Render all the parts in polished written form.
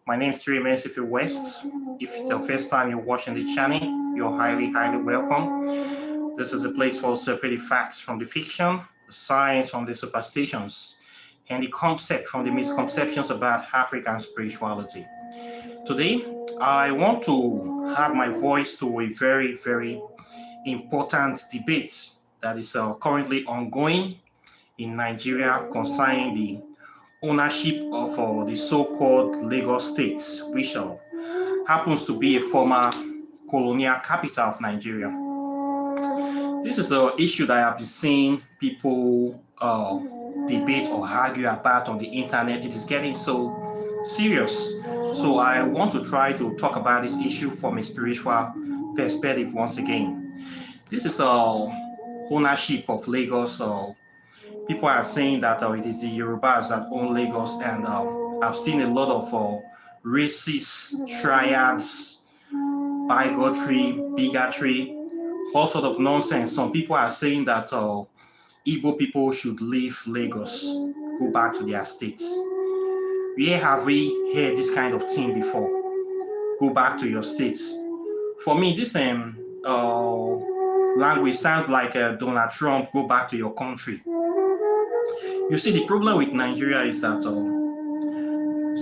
My name is Tribalism West. If it's the first time you're watching the channel, you're highly, highly welcome. This is a place for separating facts from the fiction, the science from the superstitions, and the concept from the misconceptions about African spirituality. Today, I want to add my voice to a very, very important debate that is currently ongoing in Nigeria concerning the ownership of the so-called Lagos states, which happens to be a former colonial capital of Nigeria. This is an issue that I have been seeing people debate or argue about on the internet. It is getting so serious. So I want to try to talk about this issue from a spiritual perspective once again. This is ownership of Lagos. People are saying that it is the Yorubas that own Lagos, and I've seen a lot of racist triads, bigotry, all sort of nonsense. Some people are saying that Igbo people should leave Lagos, go back to their states. Where have we heard this kind of thing before? Go back to your states. For me, this language sounds like Donald Trump, go back to your country. You see, the problem with Nigeria is that,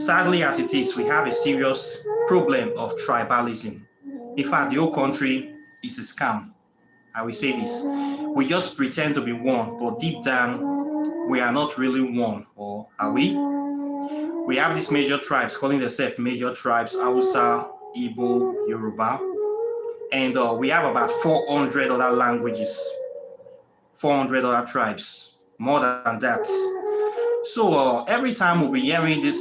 sadly as it is, we have a serious problem of tribalism. In fact, the whole country is a scam. I will say this. We just pretend to be one, but deep down, we are not really one, or are we? We have these major tribes calling themselves major tribes: Hausa, Igbo, Yoruba, and we have about 400 other languages, 400 other tribes, more than that. So every time we'll be hearing this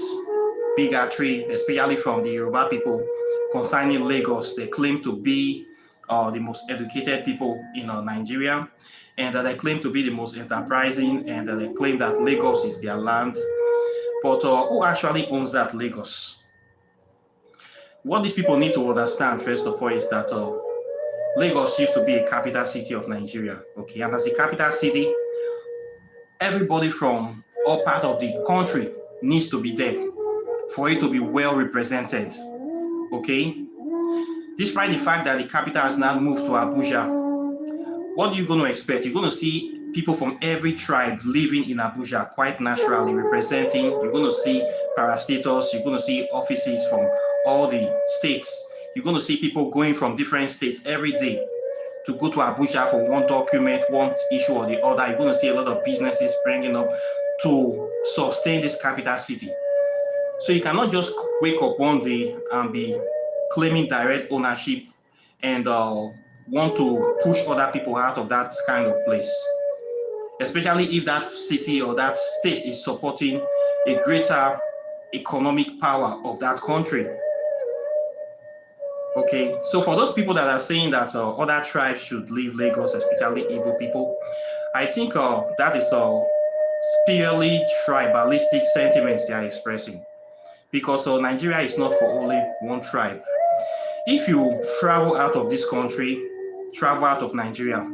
bigotry, especially from the Yoruba people concerning Lagos, they claim to be the most educated people in Nigeria, and they claim to be the most enterprising, and they claim that Lagos is their land. But who actually owns that Lagos? What these people need to understand, first of all, is that Lagos used to be a capital city of Nigeria, okay? And as a capital city, everybody from all parts of the country needs to be there for it to be well represented, okay? Despite the fact that the capital has now moved to Abuja, what are you going to expect? You're going to see people from every tribe living in Abuja quite naturally representing. You're going to see parastatals, you're going to see offices from all the states. You're going to see people going from different states every day to go to Abuja for one document, one issue or the other. You're going to see a lot of businesses springing up to sustain this capital city. So you cannot just wake up one day and be claiming direct ownership and want to push other people out of that kind of place, especially if that city or that state is supporting a greater economic power of that country. Okay, so for those people that are saying that other tribes should leave Lagos, especially Igbo people, I think that is purely tribalistic sentiments they are expressing, because Nigeria is not for only one tribe. If you travel out of this country, travel out of Nigeria,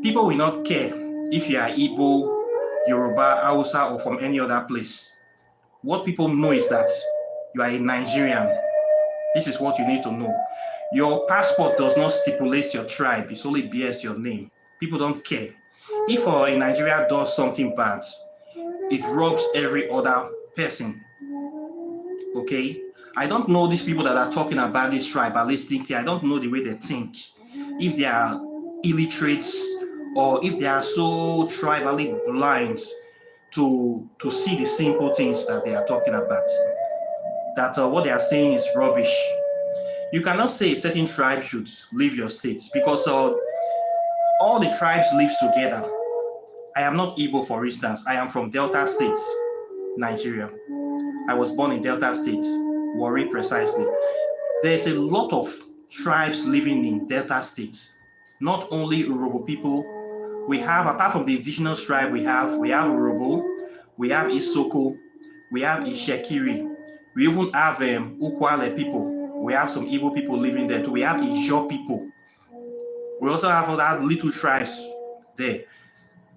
people will not care if you are Igbo, Yoruba, Hausa, or from any other place. What people know is that you are a Nigerian. This is what you need to know. Your passport does not stipulate your tribe. It only bears your name. People don't care. If a Nigeria does something bad, it robs every other person. Okay? I don't know these people that are talking about this tribalistic thing. I don't know the way they think. If they are illiterates or if they are so tribally blind to see the simple things that they are talking about, that what they are saying is rubbish. You cannot say a certain tribe should leave your state, because all the tribes live together. I am not Igbo, for instance. I am from Delta State, Nigeria. I was born in Delta State, Warri precisely. There's a lot of tribes living in Delta State. Not only Urhobo people. We have, apart from the indigenous tribe, we have Urhobo, we have Isoko, we have Ishekiri. We even have Ukwale people. We have some Igbo people living there too. We have Ijaw people. We also have other little tribes there.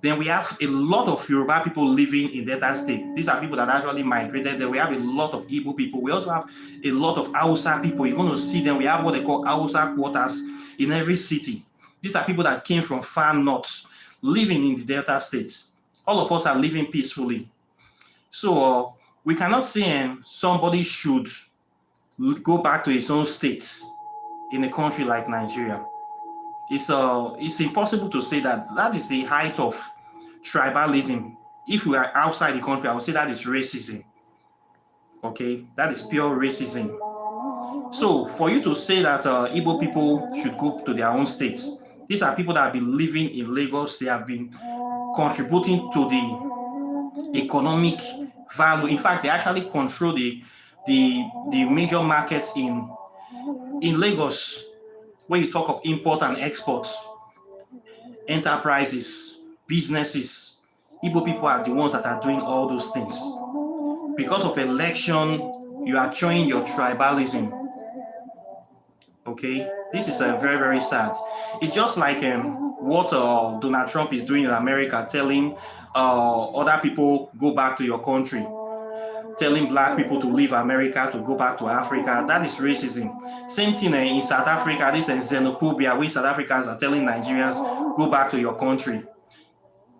Then we have a lot of Yoruba people living in Delta State. These are people that actually migrated. Then we have a lot of Igbo people. We also have a lot of Hausa people. You're going to see them. We have what they call Hausa quarters in every city. These are people that came from far north, living in the Delta State. All of us are living peacefully. So we cannot say somebody should go back to his own state in a country like Nigeria. It's impossible to say that. That is the height of tribalism. If we are outside the country, I would say that is racism. Okay, that is pure racism. So for you to say that Igbo people should go to their own states, these are people that have been living in Lagos. They have been contributing to the economic value. In fact, they actually control the major markets in Lagos. When you talk of import and export, enterprises, businesses, Igbo people are the ones that are doing all those things. Because of election, you are showing your tribalism. Okay, this is very, very sad. It's just like what Donald Trump is doing in America, telling other people go back to your country, telling black people to leave America to go back to Africa. That is racism. Same thing in South Africa. This is xenophobia, where South Africans are telling Nigerians go back to your country.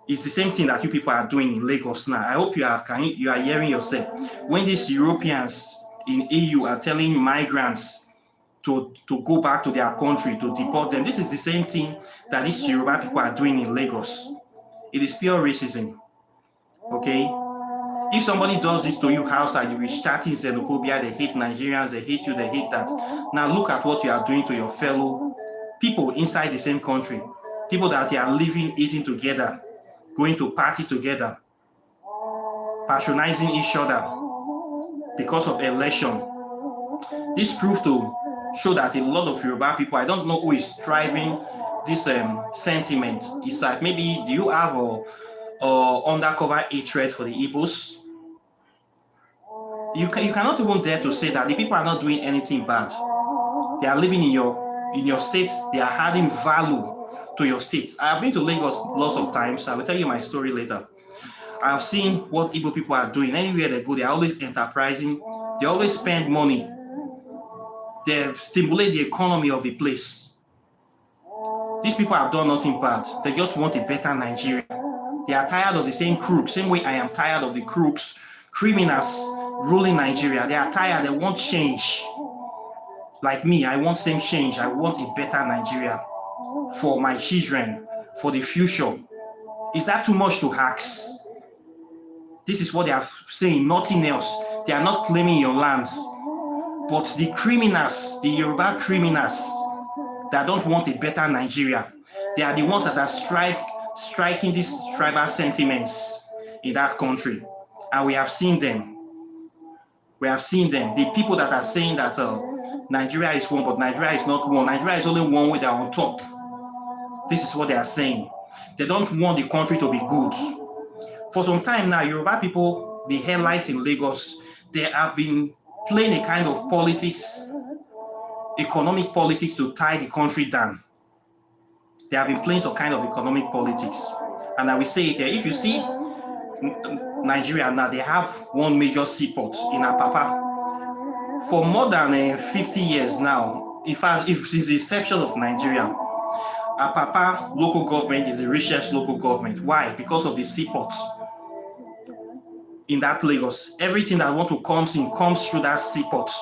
It's the same thing that you people are doing in Lagos now. I hope you are hearing yourself. When these Europeans in EU are telling migrants to go back to their country, to deport them, this is the same thing that these Yoruba people are doing in Lagos. It is pure racism. Okay? If somebody does this to you outside, you will start in xenophobia. They hate Nigerians, they hate you, they hate that. Now look at what you are doing to your fellow people inside the same country. People that you are living, eating together, going to parties together, patronizing each other because of election. This proved to show that a lot of Yoruba people, I don't know who is driving this sentiment. It's like, maybe do you have undercover hatred for the Igbos? You cannot even dare to say that the people are not doing anything bad. They are living in your state. They are adding value to your state. I have been to Lagos lots of times. I will tell you my story later. I have seen what Igbo people are doing. Anywhere they go, they are always enterprising. They always spend money. They stimulate the economy of the place. These people have done nothing bad. They just want a better Nigeria. They are tired of the same crooks, same way I am tired of the crooks, criminals ruling Nigeria. They are tired. They want change. Like me, I want same change. I want a better Nigeria for my children, for the future. Is that too much to ask? This is what they are saying, nothing else. They are not claiming your lands. But the criminals, the Yoruba criminals that don't want a better Nigeria, they are the ones that are striking these tribal sentiments in that country. And we have seen them. We have seen them. The people that are saying that Nigeria is one, but Nigeria is not one. Nigeria is only one way they are on top. This is what they are saying. They don't want the country to be good. For some time now, Yoruba people, the headlights in Lagos, they have been playing a kind of politics, economic politics to tie the country down. They have been playing some kind of economic politics. And I will say it here. If you see Nigeria now, they have one major seaport in Apapa. For more than 50 years now, in fact, since the inception of Nigeria, Apapa local government is the richest local government. Why? Because of the seaport in that Lagos. Everything that want to come in comes through that seaport.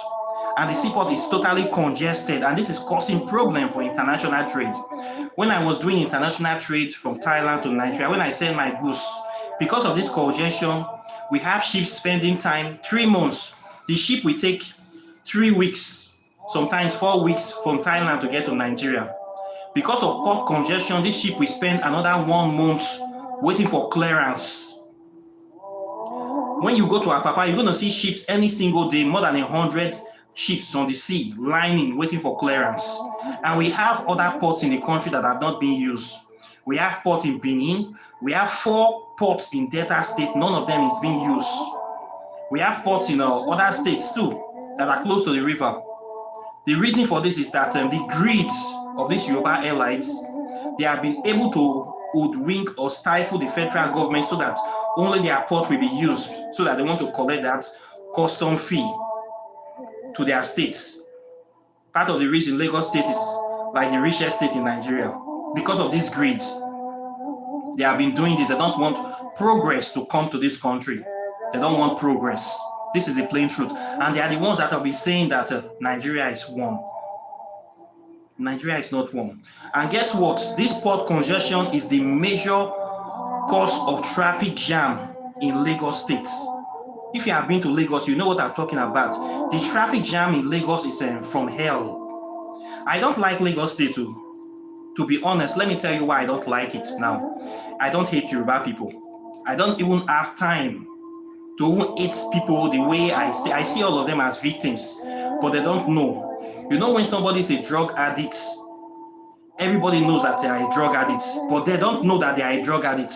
And the seaport is totally congested, and this is causing problem for international trade. When I was doing international trade from Thailand to Nigeria, when I send my goods, because of this congestion, we have ships spending time 3 months. The ship will take 3 weeks, sometimes 4 weeks from Thailand to get to Nigeria. Because of port congestion, this ship will spend another 1 month waiting for clearance. When you go to Apapa, you're going to see ships any single day, more than 100 ships on the sea, lining, waiting for clearance. And we have other ports in the country that have not been used. We have port in Benin. We have 4 ports in Delta State. None of them is being used. We have ports in other states too that are close to the river. The reason for this is that the greed of these Yoruba airlines, they have been able to hoodwink or stifle the federal government so that only their port will be used, so that they want to collect that custom fee to their states. Part of the reason Lagos State is like the richest state in Nigeria, because of this greed. They have been doing this. They don't want progress to come to this country. They don't want progress. This is the plain truth. And they are the ones that will be saying that Nigeria is one. Nigeria is not one. And guess what? This port congestion is the major cause of traffic jam in Lagos State. If you have been to Lagos, you know what I'm talking about. The traffic jam in Lagos is from hell. I don't like Lagos State too. To be honest, let me tell you why I don't like it now. I don't hate Yoruba people. I don't even have time to even hate people the way I see all of them as victims, but they don't know. You know, when somebody is a drug addict, everybody knows that they are a drug addict, but they don't know that they are a drug addict.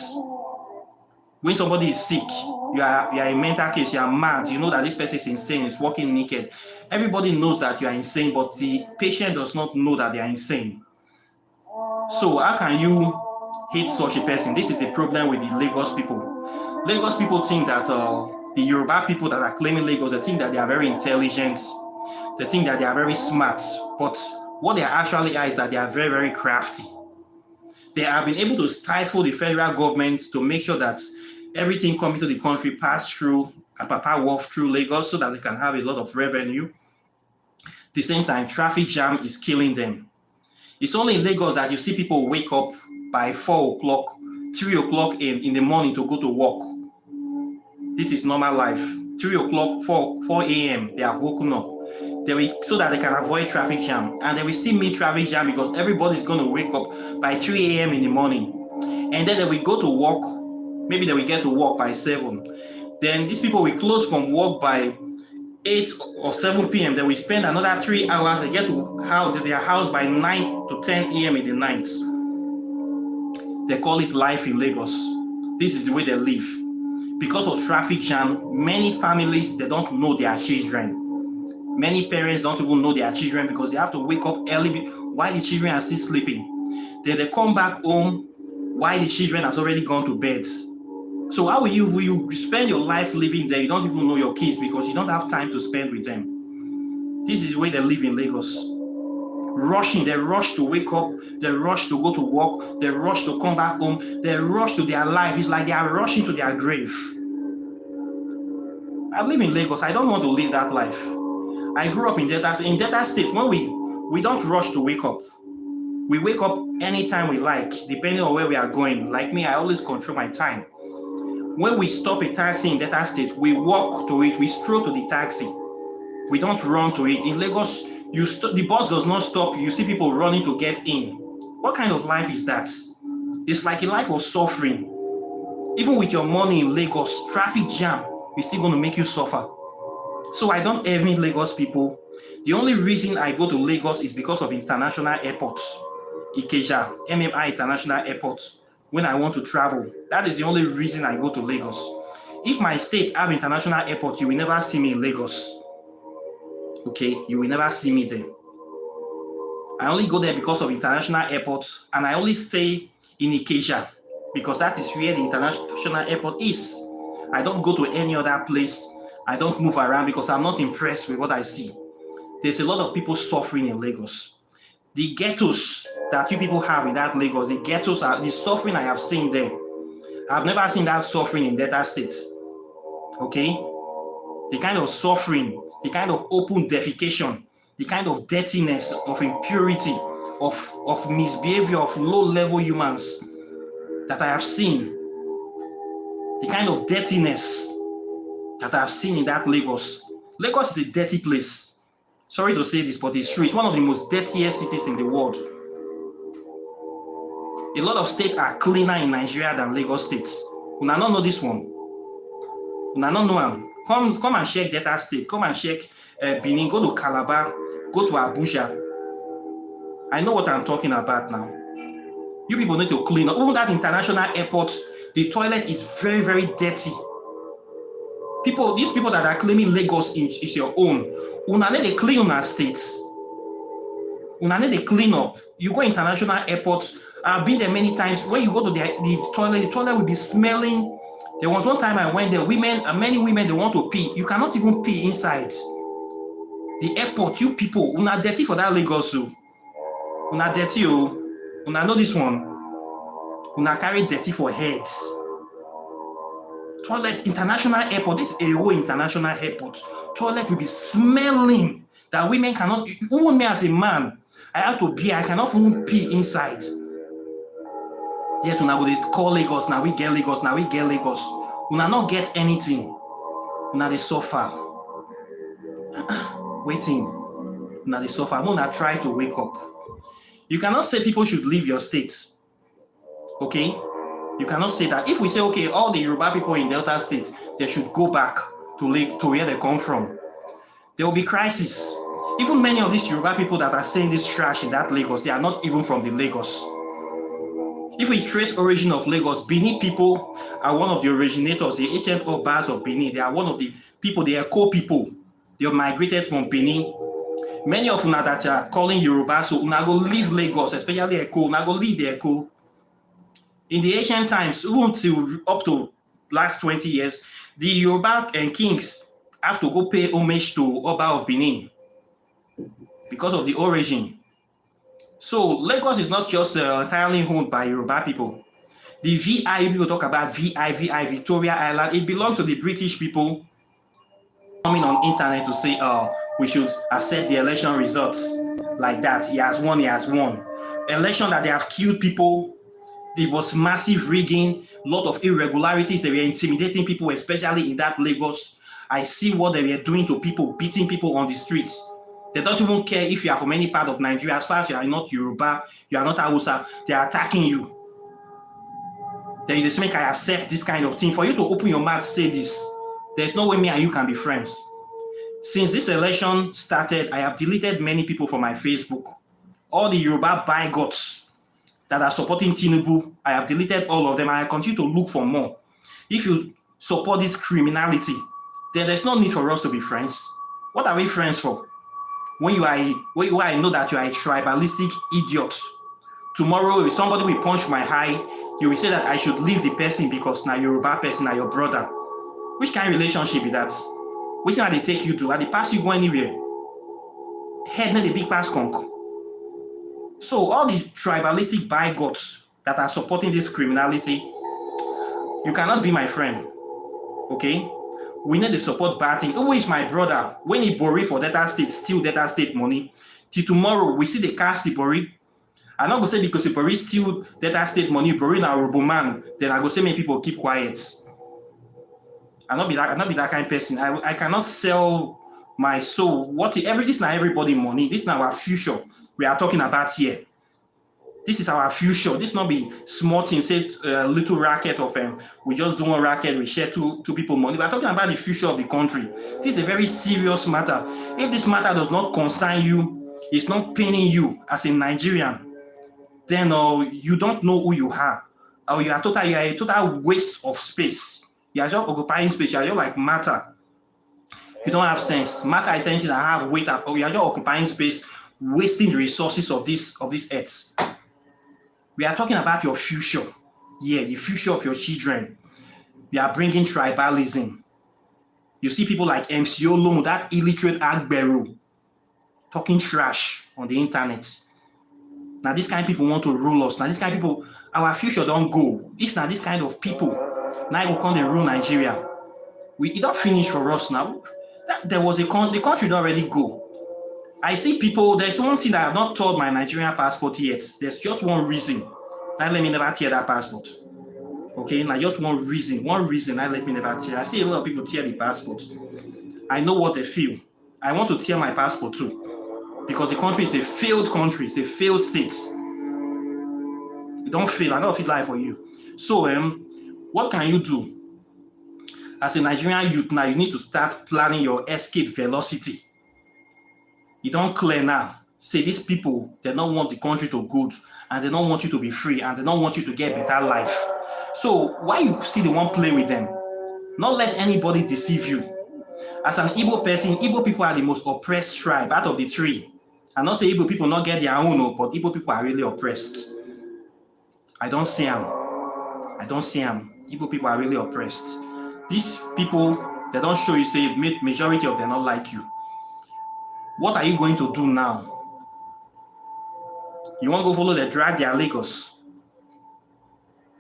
When somebody is sick, you are a mental case, you are mad, you know that this person is insane, is walking naked. Everybody knows that you are insane, but the patient does not know that they are insane. So how can you hate such a person? This is the problem with the Lagos people. Lagos people think that the Yoruba people that are claiming Lagos, they think that they are very intelligent. They think that they are very smart. But what they actually are is that they are very, very crafty. They have been able to stifle the federal government to make sure that everything coming to the country pass through through Lagos so that they can have a lot of revenue. At the same time, traffic jam is killing them. It's only in Lagos that you see people wake up by 4 o'clock, 3 o'clock in the morning to go to work. This is normal life. 3 o'clock, 4 a.m. they have woken up. So that they can avoid traffic jam. And they will still meet traffic jam because everybody's going to wake up by 3 a.m. in the morning. And then they will go to work. Maybe they will get to work by 7. Then these people will close from work by 8 or 7 p.m. They will spend another 3 hours. They get to their house by 9 to 10 a.m. in the night. They call it life in Lagos. This is the way they live. Because of traffic jam, many families, they don't know their children. Many parents don't even know their children because they have to wake up early while the children are still sleeping. Then they come back home while the children has already gone to bed. So how will you spend your life living there? You don't even know your kids because you don't have time to spend with them. This is the way they live in Lagos. Rushing, they rush to wake up, they rush to go to work, they rush to come back home, they rush to their life. It's like they are rushing to their grave. I live in Lagos. I don't want to live that life. I grew up in Delta State. When we don't rush to wake up. We wake up anytime we like, depending on where we are going. Like me, I always control my time. When we stop a taxi in Delta State, we walk to it, we stroll to the taxi. We don't run to it. In Lagos, the bus does not stop. You see people running to get in. What kind of life is that? It's like a life of suffering. Even with your money in Lagos, traffic jam is still going to make you suffer. So I don't envy Lagos people. The only reason I go to Lagos is because of international airports. Ikeja, MMI International Airport. When I want to travel, that is the only reason I go to Lagos. If my state have international airport, you will never see me in Lagos. Okay, you will never see me there. I only go there because of international airport, and I only stay in Ikeja because that is where the international airport is. I don't go to any other place. I don't move around because I'm not impressed with what I see. There's a lot of people suffering in Lagos. The ghettos that you people have in that Lagos, the ghettos are the suffering I have seen there. I've never seen that suffering in Delta State. Okay? The kind of suffering, the kind of open defecation, the kind of dirtiness, of impurity, of misbehavior of low-level humans that I have seen. The kind of dirtiness that I have seen in that Lagos. Lagos is a dirty place. Sorry to say this, but it's true. It's one of the most dirtiest cities in the world. A lot of states are cleaner in Nigeria than Lagos State. You don't know this one. You don't know them. Come and check Delta State. Come and check Benin. Go to Calabar. Go to Abuja. I know what I'm talking about now. You people need to clean up. Even that international airport, the toilet is very, very dirty. These people that are claiming Lagos is your own. Una need to clean on our states. Una need to clean up. You go international airport, I've been there many times. When you go to the toilet will be smelling. There was one time I went there, many women, they want to pee. You cannot even pee inside. The airport, you people, una dirty for that Lagos, so. Una dirty, oh. Una know this one. Una carry dirty for heads. Toilet, international airport, this is a whole international airport. Toilet will be smelling that women cannot, even me as a man, I have to pee, I cannot even pee inside. Yet una go call Lagos, now we get Lagos, Una not get anything. Una they suffer. Waiting. Una they suffer. Una try to wake up. You cannot say people should leave your state. Okay? You cannot say that. If we say, okay, all the Yoruba people in Delta State, they should go back to where they come from, there will be crisis. Even many of these Yoruba people that are saying this trash in that Lagos, they are not even from the Lagos. If we trace origin of Lagos, Benin people are one of the originators, the ancient Obas of Benin. They are one of the people, they are co-people. They have migrated from Benin. Many of una that are calling Yoruba, so una go leave Lagos, especially Eko, una go leave the Eko. In the ancient times, even till up to last 20 years, the Yoruba and kings have to go pay homage to Oba of Benin because of the origin. So Lagos is not just entirely owned by Yoruba people. The VI people talk about VI, Victoria Island. It belongs to the British people. Coming on internet to say, we should accept the election results like that. He has won. Election that they have killed people. There was massive rigging, a lot of irregularities. They were intimidating people, especially in that Lagos. I see what they were doing to people, beating people on the streets. They don't even care if you are from any part of Nigeria. As far as you are not Yoruba, you are not Hausa, they are attacking you. They just make I accept this kind of thing. For you to open your mouth, say this, there's no way me and you can be friends. Since this election started, I have deleted many people from my Facebook. All the Yoruba bigots that are supporting Tinubu, I have deleted all of them, and I continue to look for more. If you support this criminality, then there's no need for us to be friends. What are we friends for? When I know that you are a tribalistic idiot. Tomorrow, if somebody will punch my eye, you will say that I should leave the person because now Yoruba person, now your brother. Which kind of relationship is that? Which are they take you to? Are they pass you go anywhere? Head not the big pass conk. So all the tribalistic bigots that are supporting this criminality, you cannot be my friend. Okay? We need to support bad thing. Who is my brother? When he borrow for Delta State, steal Delta State money. Till tomorrow, we see the cast the borrow. I'm not going to say because the borrow steal Delta State money, borrow na robo man, then I go say many people keep quiet. I'm not be that kind of person. I cannot sell my soul. This now everybody money. This now our future we are talking about here. This is our future. This not be small thing, say little racket of we just do one racket, we share two people money. We are talking about the future of the country. This is a very serious matter. If this matter does not concern you, it's not paining you as a Nigerian, then you don't know who you are. Or you are a total waste of space. You are just occupying space, you are just like matter. You don't have sense. Matter is anything that have weight up, or you are just occupying space, wasting the resources of this earth. We are talking about your future. Yeah, the future of your children. We are bringing tribalism. You see people like MC Olomu, that illiterate Agbero, talking trash on the internet. Now, this kind of people want to rule us. Now, this kind of people, our future don't go. If now this kind of people, now it will come and rule Nigeria. It don't finish for us now. The country don't already go. I see people, there's one thing that I have not told my Nigerian passport yet. There's just one reason. Now let me never tear that passport. Okay, now just one reason. Now let me never tear. I see a lot of people tear the passport. I know what they feel. I want to tear my passport too. Because the country is a failed country. It's a failed state. You don't fail. I don't feel like for you. So, what can you do? As a Nigerian youth now, you need to start planning your escape velocity. You don't clear now. Say these people, they don't want the country to good, and they don't want you to be free, and they don't want you to get better life. So why you still the one play with them? Not let anybody deceive you. As an Igbo person, Igbo people are the most oppressed tribe out of the three. And not say Igbo people not get their own, but Igbo people are really oppressed. I don't see them. I don't see them. Igbo people are really oppressed. These people, they don't show you, say, majority of them not like you. What are you going to do now? You want to go follow the drag their Lagos?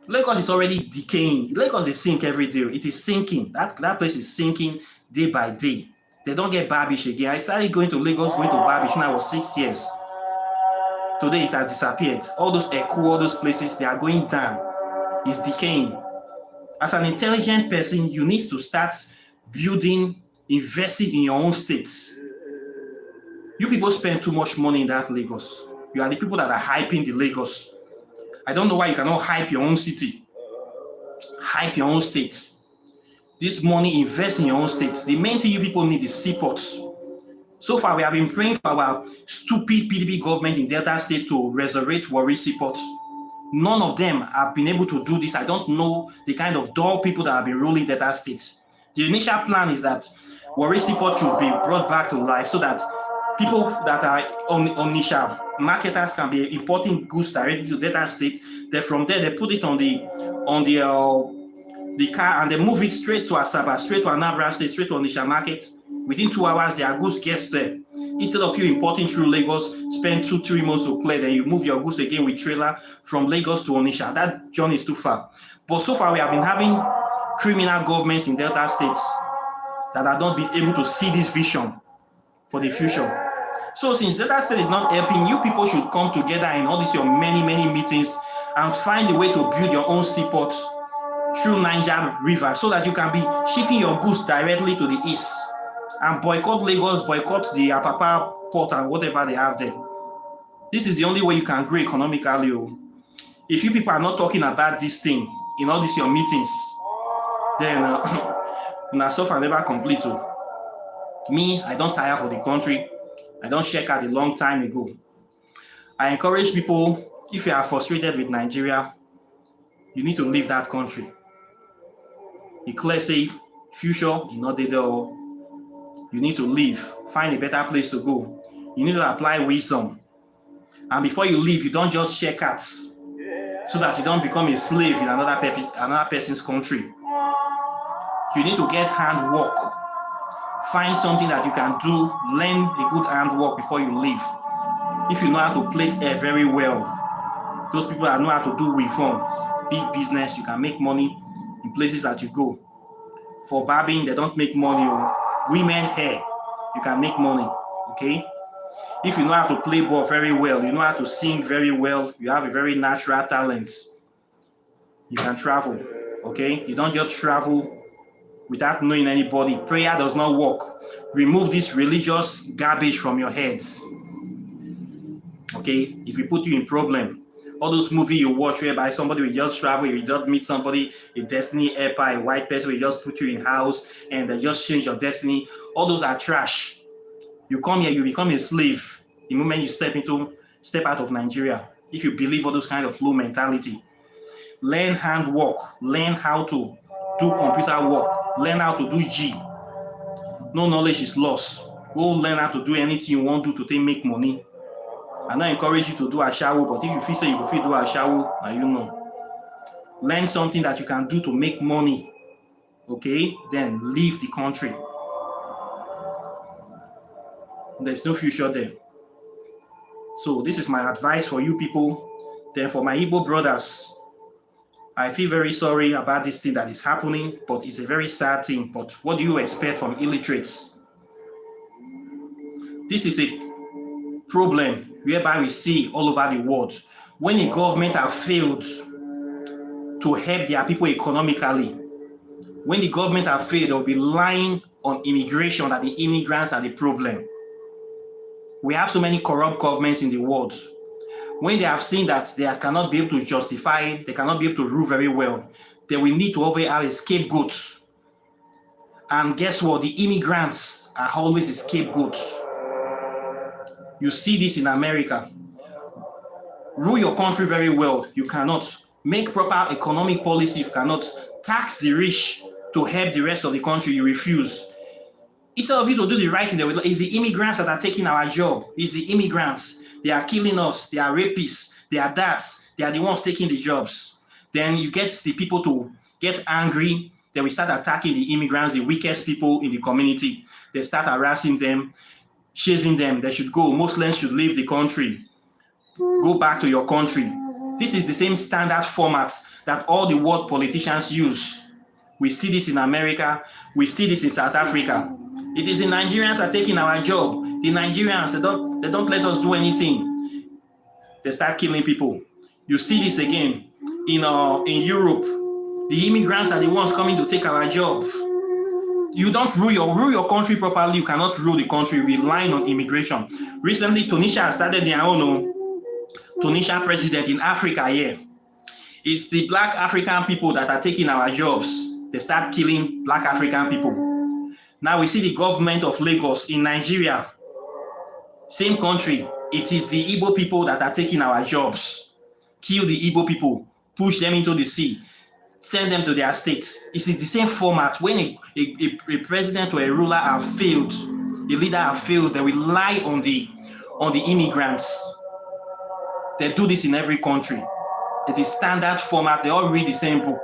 Lagos is already decaying. Lagos is sink every day. It is sinking. That place is sinking day by day. They don't get Barbish again. I started going to Lagos, going to Barbish when I was 6 years. Today it has disappeared. All those Eku, all those places, they are going down. It's decaying. As an intelligent person, you need to start building, investing in your own states. You people spend too much money in that Lagos. You are the people that are hyping the Lagos. I don't know why you cannot hype your own city. Hype your own state. This money, invest in your own state. The main thing you people need is seaports. So far, we have been praying for our stupid PDP government in Delta State to resurrect Warri Seaport. None of them have been able to do this. I don't know the kind of dull people that have been ruling Delta State. The initial plan is that Warri Seaport should be brought back to life so that people that are Onisha marketers can be importing goods directly to Delta State. Then from there, they put it on the car and they move it straight to Asaba, straight to Anambra State, straight to Onisha market. Within 2 hours, their goods get there. Instead of you importing through Lagos, spend 2-3 months to clear, then you move your goods again with trailer from Lagos to Onisha. That journey is too far. But so far, we have been having criminal governments in Delta states that have not been able to see this vision for the future. So since Delta State is not helping, you people should come together in all these your many meetings and find a way to build your own seaport through Niger River so that you can be shipping your goods directly to the east and boycott Lagos, boycott the Apapa port and whatever they have there. This is the only way you can grow economically. If you people are not talking about this thing in all these your meetings, then na suffer never complete. Me, I don't tire for the country. I don't check out a long time ago. I encourage people, if you are frustrated with Nigeria, you need to leave that country. The clear say, future is not there. You need to leave, find a better place to go. You need to apply wisdom. And before you leave, you don't just check out so that you don't become a slave in another person's country. You need to get handwork. Find something that you can do, learn a good handwork before you leave. If you know how to plait hair very well, those people that know how to do reforms, big business, you can make money in places that you go. For barbing, they don't make money. Women hair, you can make money, okay? If you know how to play ball very well, you know how to sing very well, you have a very natural talent, you can travel, okay? You don't just travel without knowing anybody. Prayer does not work. Remove this religious garbage from your heads, okay? If we put you in problem, all those movies you watch whereby somebody will just travel, you just meet somebody, a destiny helper, a white person will just put you in house and they just change your destiny. All those are trash. You come here, you become a slave the moment you step out of Nigeria. If you believe all those kind of low mentality, learn handwork, learn how to do computer work, learn how to do G. No knowledge is lost. Go learn how to do anything you want to do to make money. I don't encourage you to do a shower, but if you feel say you will do a shower, you know. Learn something that you can do to make money, okay? Then leave the country. There's no future there. So this is my advice for you people. Then for my Igbo brothers, I feel very sorry about this thing that is happening, but it's a very sad thing. But what do you expect from illiterates? This is a problem whereby we see all over the world. When a government has failed to help their people economically, when the government has failed, they'll be lying on immigration that the immigrants are the problem. We have so many corrupt governments in the world. When they have seen that they cannot be able to justify, they cannot be able to rule very well, they will need to always have a scapegoat. And guess what? The immigrants are always a scapegoat. You see this in America. Rule your country very well, you cannot. Make proper economic policy, you cannot. Tax the rich to help the rest of the country, you refuse. Instead of you to do the right thing, it's the immigrants that are taking our job. It's the immigrants. They are killing us. They are rapists. They are that. They are the ones taking the jobs. Then you get the people to get angry. Then we start attacking the immigrants, the weakest people in the community. They start harassing them, chasing them. They should go. Muslims should leave the country. Go back to your country. This is the same standard format that all the world politicians use. We see this in America. We see this in South Africa. It is the Nigerians are taking our job. The Nigerians, they don't let us do anything. They start killing people. You see this again in Europe. The immigrants are the ones coming to take our job. You don't rule your country properly. You cannot rule the country relying on immigration. Recently, Tunisia has started their own Tunisia president in Africa here. It's the black African people that are taking our jobs. They start killing black African people. Now we see the government of Lagos in Nigeria. Same country. It is the Igbo people that are taking our jobs. Kill the Igbo people. Push them into the sea. Send them to their states. It's the same format. When a president or a ruler have failed, a leader have failed, they rely on the immigrants. They do this in every country. It is standard format. They all read the same book.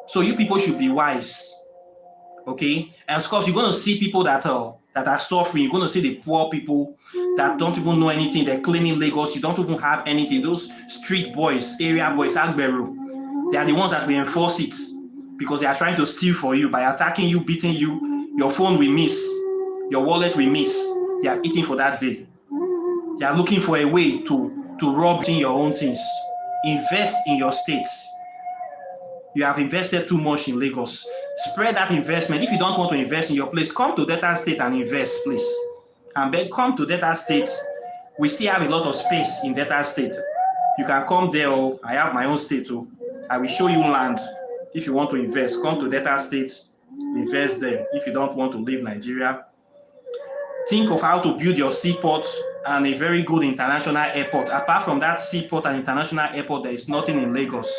So you people should be wise. Okay? And of course, you're going to see people that are suffering. You're going to see the poor people that don't even know anything. They're cleaning Lagos. You don't even have anything. Those street boys, area boys, Agberu, they are the ones that will enforce it because they are trying to steal for you. By attacking you, beating you, your phone will miss. Your wallet will miss. They are eating for that day. They are looking for a way to rob your own things. Invest in your states. You have invested too much in Lagos. Spread that investment. If you don't want to invest in your place, come to Delta State and invest, please. And then come to Delta State. We still have a lot of space in Delta State. You can come there. Oh, I have my own state too. I will show you land. If you want to invest, come to Delta State, invest there. If you don't want to leave Nigeria, think of how to build your seaport and a very good international airport. Apart from that seaport and international airport, there is nothing in Lagos.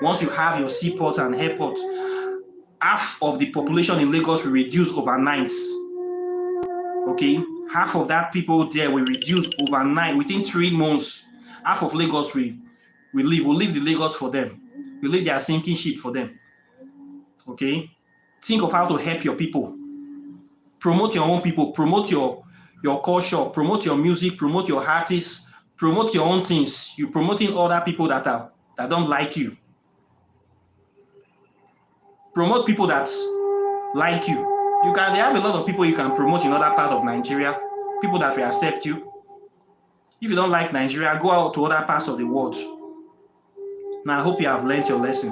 Once you have your seaport and airport, half of the population in Lagos will reduce overnight. Okay? Half of that people there will reduce overnight. Within 3 months, half of Lagos will leave. We'll leave the Lagos for them. We'll leave their sinking ship for them. Okay? Think of how to help your people. Promote your own people. Promote your culture. Promote your music. Promote your artists. Promote your own things. You're promoting other people that don't like you. Promote people that like you. They have a lot of people you can promote in other parts of Nigeria. People that will accept you. If you don't like Nigeria, go out to other parts of the world. Now, I hope you have learned your lesson.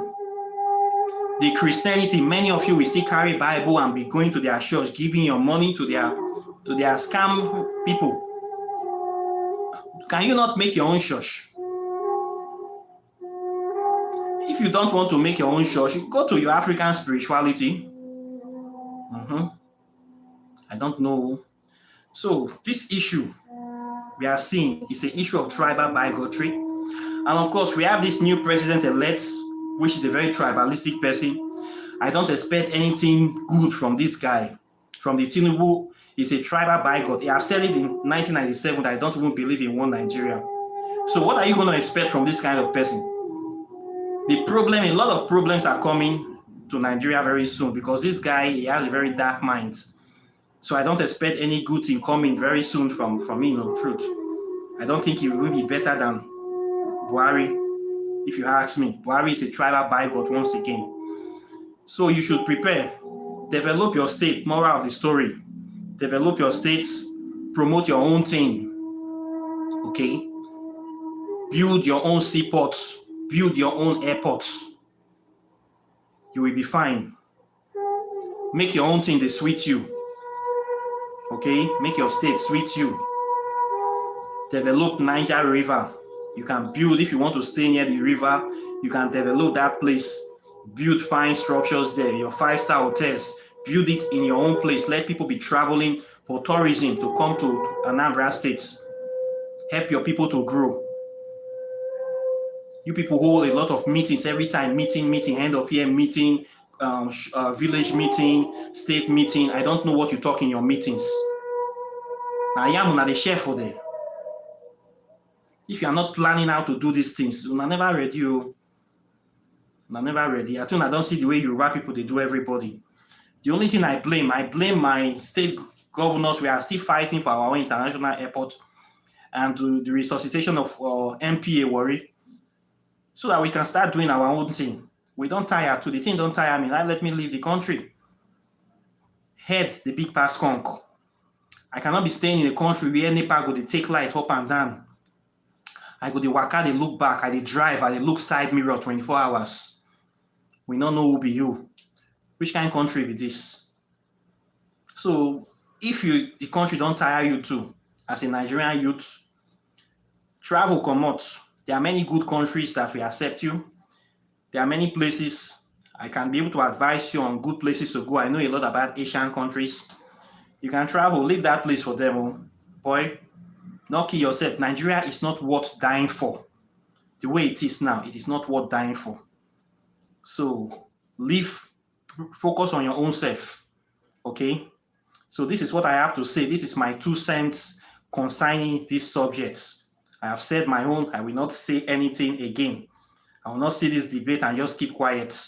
The Christianity, many of you will still carry Bible and be going to their church, giving your money to their scam people. Can you not make your own church? If you don't want to make your own church, you go to your African spirituality. I don't know. So this issue we are seeing is an issue of tribal bigotry. And of course, we have this new president-elect, which is a very tribalistic person. I don't expect anything good from this guy. From the Tinubu, he's a tribal bigot. He has said it in 1997 that I don't even believe in one Nigeria. So what are you going to expect from this kind of person? A lot of problems are coming to Nigeria very soon because this guy, he has a very dark mind. So I don't expect any good thing coming very soon from him, truth. I don't think he will be better than Buhari. If you ask me, Buhari is a tribal bigot once again. So you should prepare. Develop your state, moral of the story. Develop your states, promote your own thing. Okay? Build your own seaports. Build your own airports. You will be fine. Make your own thing that suit you. Okay? Make your state suit you. Develop Niger River. You can build, if you want to stay near the river, you can develop that place. Build fine structures there. Your 5-star hotels. Build it in your own place. Let people be traveling for tourism to come to Anambra State. Help your people to grow. You people hold a lot of meetings every time. Meeting, end of year meeting, village meeting, state meeting. I don't know what you talk in your meetings. Now I am not the chef for there. If you are not planning how to do these things, you're never ready. You're never ready. I think I don't see the way Yoruba people, they do everybody. The only thing I blame my state governors. We are still fighting for our own international airport and the resuscitation of MPA Warri, so that we can start doing our own thing. We don't tire too. The thing don't tire me. Now let me leave the country. Head the big pass conk. I cannot be staying in a country where NEPA go dey take light up and down. I go dey waka, dey look back, I dey drive, I dey look side mirror 24 hours. We don't know who be you. Which kind of country be this? So if the country don't tire you too, as a Nigerian youth, travel, come out. There are many good countries that will accept you. There are many places I can be able to advise you on good places to go. I know a lot about Asian countries. You can travel, leave that place for them. Oh. Boy, not kill yourself. Nigeria is not worth dying for. The way it is now, it is not worth dying for. So focus on your own self. Okay? So this is what I have to say. This is my 2 cents concerning these subjects. I have said my own. I will not say anything again. I will not see this debate and just keep quiet.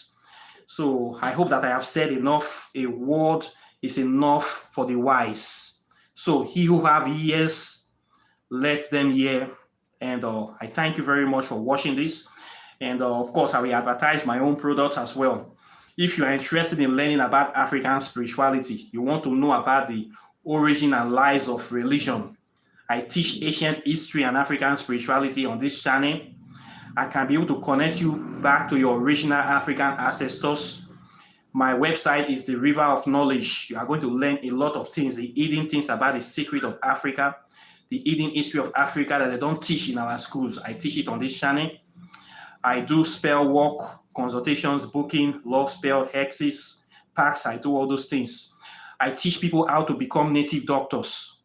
So I hope that I have said enough. A word is enough for the wise. So he who have ears, let them hear. And I thank you very much for watching this. And of course, I will advertise my own products as well. If you are interested in learning about African spirituality, you want to know about the origin and lies of religion, I teach ancient history and African spirituality on this channel. I can be able to connect you back to your original African ancestors. My website is the River of Knowledge. You are going to learn a lot of things, the hidden things about the secret of Africa, the hidden history of Africa that they don't teach in our schools. I teach it on this channel. I do spell work, consultations, booking, love spell, hexes, packs. I do all those things. I teach people how to become native doctors.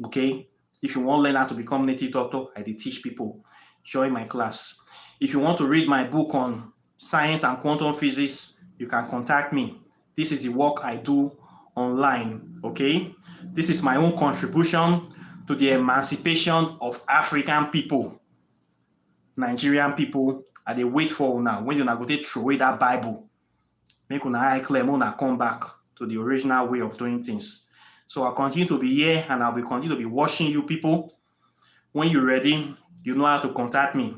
Okay? If you want to learn how to become native doctor, I teach people. Join my class. If you want to read my book on science and quantum physics, you can contact me. This is the work I do online. Okay? This is my own contribution to the emancipation of African people. Nigerian people, and they wait for now when you're going to throw away that Bible. Make una eye clear, una come back to the original way of doing things. So I'll continue to be here and I will continue to be watching you people. When you're ready, you know how to contact me.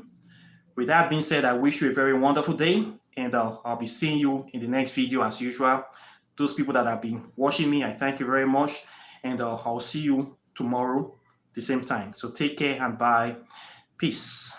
With that being said, I wish you a very wonderful day, and I'll be seeing you in the next video as usual. Those people that have been watching me, I thank you very much, and I'll see you tomorrow at the same time. So take care and bye. Peace.